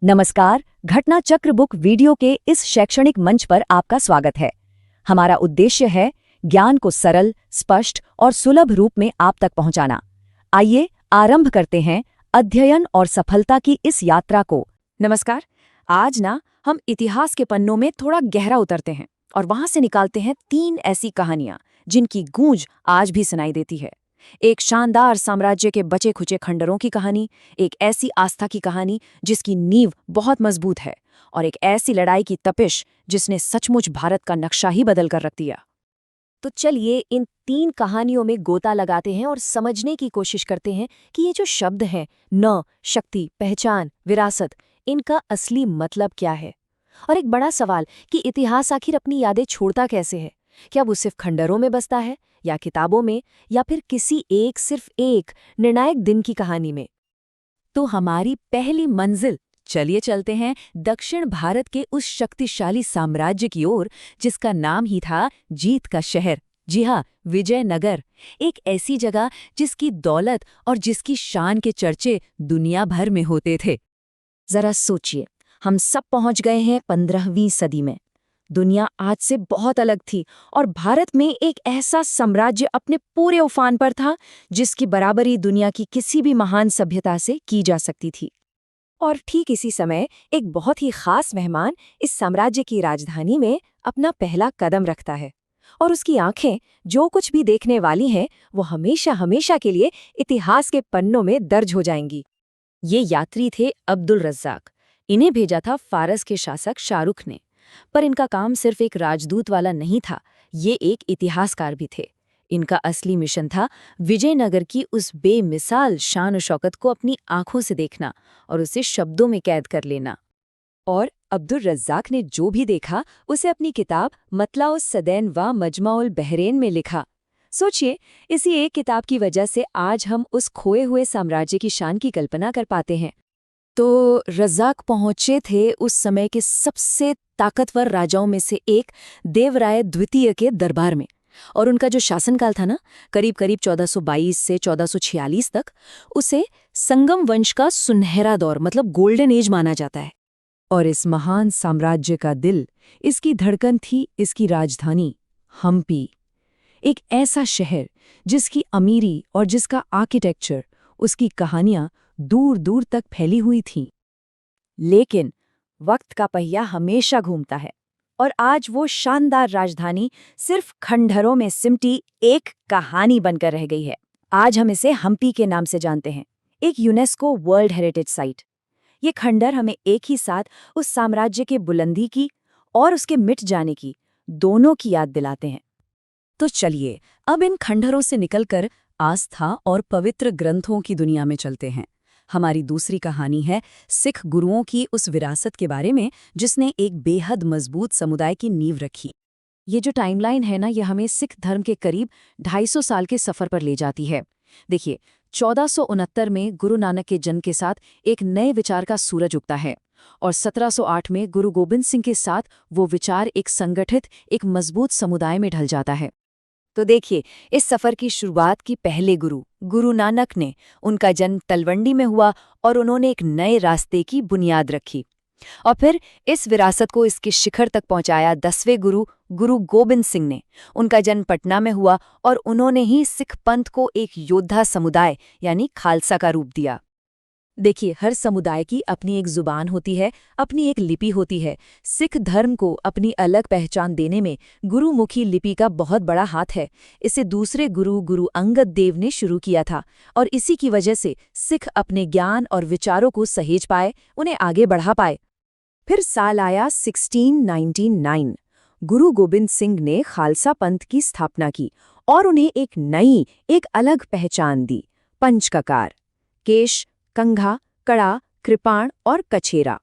नमस्कार, घटना चक्र बुक वीडियो के इस शैक्षणिक मंच पर आपका स्वागत है। हमारा उद्देश्य है ज्ञान को सरल, स्पष्ट और सुलभ रूप में आप तक पहुंचाना। आइए आरंभ करते हैं अध्ययन और सफलता की इस यात्रा को। नमस्कार। आज हम इतिहास के पन्नों में थोड़ा गहरा उतरते हैं और वहां से निकालते हैं 3 ऐसी कहानियां जिनकी गूंज आज भी सुनाई देती है। एक शानदार साम्राज्य के बचे खुचे खंडरों की कहानी, एक ऐसी आस्था की कहानी जिसकी नींव बहुत मजबूत है, और एक ऐसी लड़ाई की तपिश जिसने सचमुच भारत का नक्शा ही बदल कर रख दिया। तो चलिए इन 3 कहानियों में गोता लगाते हैं और समझने की कोशिश करते हैं कि ये जो शब्द हैं न, शक्ति, पहचान, विरासत, इनका असली मतलब क्या है। और एक बड़ा सवाल कि इतिहास आखिर अपनी यादें छोड़ता कैसे है। क्या वो सिर्फ खंडरों में बसता है, या किताबों में, या फिर किसी सिर्फ एक निर्णायक दिन की कहानी में। तो हमारी पहली मंजिल, चलिए चलते हैं दक्षिण भारत के उस शक्तिशाली साम्राज्य की ओर जिसका नाम ही था जीत का शहर। जी हाँ, विजयनगर। एक ऐसी जगह जिसकी दौलत और जिसकी शान के चर्चे दुनिया भर में होते थे। जरा सोचिए, हम सब पहुंच गए हैं 15वीं सदी में। दुनिया आज से बहुत अलग थी और भारत में एक ऐसा साम्राज्य अपने पूरे उफान पर था जिसकी बराबरी दुनिया की किसी भी महान सभ्यता से की जा सकती थी। और ठीक इसी समय एक बहुत ही खास मेहमान इस साम्राज्य की राजधानी में अपना पहला कदम रखता है, और उसकी आंखें जो कुछ भी देखने वाली हैं वो हमेशा हमेशा के लिए इतिहास के पन्नों में दर्ज हो जाएंगी। ये यात्री थे अब्दुल रज़्ज़ाक। इन्हें भेजा था फारस के शासक शाहरुख ने। पर इनका काम सिर्फ एक राजदूत वाला नहीं था, ये एक इतिहासकार भी थे। इनका असली मिशन था विजयनगर की उस बेमिसाल शान और शौकत को अपनी आंखों से देखना और उसे शब्दों में कैद कर लेना। और अब्दुल रज़्ज़ाक ने जो भी देखा उसे अपनी किताब मतलाउस सदैन व मजमाउल बहरेन में लिखा। सोचिए, इसी एक किताब की वजह से आज हम उस खोए हुए साम्राज्य की शान की कल्पना कर पाते हैं। तो रज़्ज़ाक पहुंचे थे उस समय के सबसे ताकतवर राजाओं में से एक देवराय द्वितीय के दरबार में। और उनका जो शासनकाल था ना, करीब करीब 1422 से 1446 तक, उसे संगम वंश का सुनहरा दौर मतलब गोल्डन एज माना जाता है। और इस महान साम्राज्य का दिल, इसकी धड़कन थी इसकी राजधानी हम्पी। एक ऐसा शहर जिसकी अमीरी और जिसका आर्किटेक्चर, उसकी कहानियां दूर दूर तक फैली हुई थीं। लेकिन वक्त का पहिया हमेशा घूमता है, और आज वो शानदार राजधानी सिर्फ खंडहरों में सिमटी एक कहानी बनकर रह गई है। आज हम इसे हम्पी के नाम से जानते हैं, एक यूनेस्को वर्ल्ड हेरिटेज साइट। ये खंडहर हमें एक ही साथ उस साम्राज्य के बुलंदी की और उसके मिट जाने की, दोनों की याद दिलाते हैं। तो चलिए अब इन खंडहरों से निकलकर आस्था और पवित्र ग्रंथों की दुनिया में चलते हैं। हमारी दूसरी कहानी है सिख गुरुओं की उस विरासत के बारे में जिसने एक बेहद मजबूत समुदाय की नींव रखी। ये जो टाइमलाइन है ना, ये हमें सिख धर्म के करीब 250 साल के सफर पर ले जाती है। देखिए, 1469 में गुरु नानक के जन्म के साथ एक नए विचार का सूरज उगता है, और 1708 में गुरु गोबिंद सिंह के साथ वो विचार एक संगठित, एक मजबूत समुदाय में ढल जाता है। तो देखिए, इस सफर की शुरुआत की पहले गुरु नानक ने। उनका जन्म तलवंडी में हुआ और उन्होंने एक नए रास्ते की बुनियाद रखी। और फिर इस विरासत को इसके शिखर तक पहुंचाया 10वें गुरु गोबिंद सिंह ने। उनका जन्म पटना में हुआ और उन्होंने ही सिख पंथ को एक योद्धा समुदाय यानी खालसा का रूप दिया। देखिए, हर समुदाय की अपनी एक जुबान होती है, अपनी एक लिपि होती है। सिख धर्म को अपनी अलग पहचान देने में गुरुमुखी लिपि का बहुत बड़ा हाथ है। इसे दूसरे गुरु अंगद देव ने शुरू किया था, और इसी की वजह से सिख अपने ज्ञान और विचारों को सहेज पाए, उन्हें आगे बढ़ा पाए। फिर साल आया 1699। गुरु गोबिंद सिंह ने खालसा पंथ की स्थापना की और उन्हें एक नई, एक अलग पहचान दी, पंचककार। केश, कंघा, कड़ा, कृपाण और कछेरा।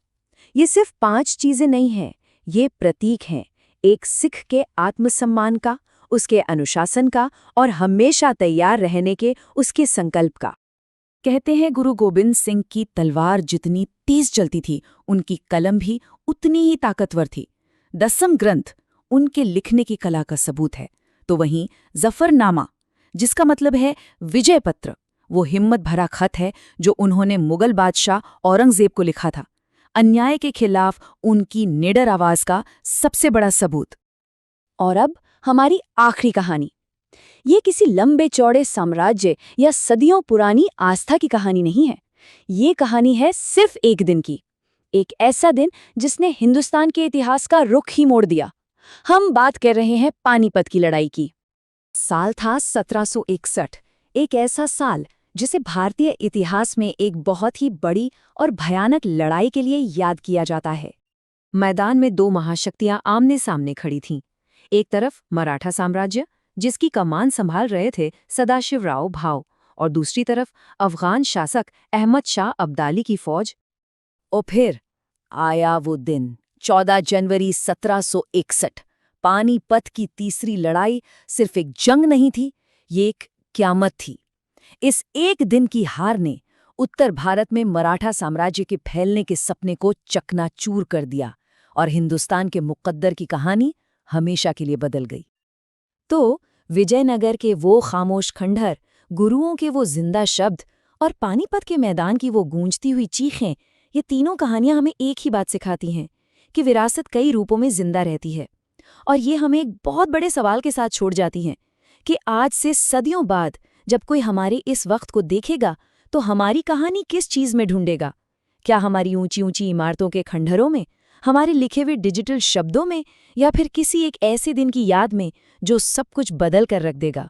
ये सिर्फ 5 चीजें नहीं हैं, ये प्रतीक हैं एक सिख के आत्मसम्मान का, उसके अनुशासन का और हमेशा तैयार रहने के उसके संकल्प का। कहते हैं गुरु गोबिंद सिंह की तलवार जितनी तेज चलती थी, उनकी कलम भी उतनी ही ताकतवर थी। 10वें ग्रंथ उनके लिखने की कला का सबूत है। तो वहीं जफरनामा, जिसका मतलब है विजय पत्र, वो हिम्मत भरा खत है जो उन्होंने मुगल बादशाह औरंगजेब को लिखा था। अन्याय के खिलाफ उनकी निडर आवाज का सबसे बड़ा सबूत। और अब हमारी आखिरी कहानी। ये किसी लंबे चौड़े साम्राज्य या सदियों पुरानी आस्था की कहानी नहीं है। ये कहानी है सिर्फ एक दिन की। एक ऐसा दिन जिसने हिंदुस्तान के इतिहास का रुख ही मोड़ दिया। हम बात कर रहे हैं पानीपत की लड़ाई की। साल था 1761, एक ऐसा साल जिसे भारतीय इतिहास में एक बहुत ही बड़ी और भयानक लड़ाई के लिए याद किया जाता है। मैदान में दो महाशक्तियां आमने सामने खड़ी थीं। एक तरफ मराठा साम्राज्य, जिसकी कमान संभाल रहे थे सदाशिवराव भाऊ, और दूसरी तरफ अफगान शासक अहमद शाह अब्दाली की फौज। और फिर आया वो दिन, 14 जनवरी 1761। पानीपत की तीसरी लड़ाई सिर्फ एक जंग नहीं थी, ये एक क़यामत थी। इस एक दिन की हार ने उत्तर भारत में मराठा साम्राज्य के फैलने के सपने को चकनाचूर कर दिया और हिंदुस्तान के मुकद्दर की कहानी हमेशा के लिए बदल गई। तो विजयनगर के वो खामोश खंडहर, गुरुओं के वो जिंदा शब्द और पानीपत के मैदान की वो गूंजती हुई चीखें, ये तीनों कहानियां हमें एक ही बात सिखाती हैं कि विरासत कई रूपों में जिंदा रहती है। और ये हमें एक बहुत बड़े सवाल के साथ छोड़ जाती हैं कि आज से सदियों बाद जब कोई हमारे इस वक्त को देखेगा तो हमारी कहानी किस चीज़ में ढूंढेगा? क्या हमारी ऊंची ऊंची इमारतों के खंडहरों में, हमारे लिखे हुए डिजिटल शब्दों में, या फिर किसी एक ऐसे दिन की याद में जो सब कुछ बदल कर रख देगा?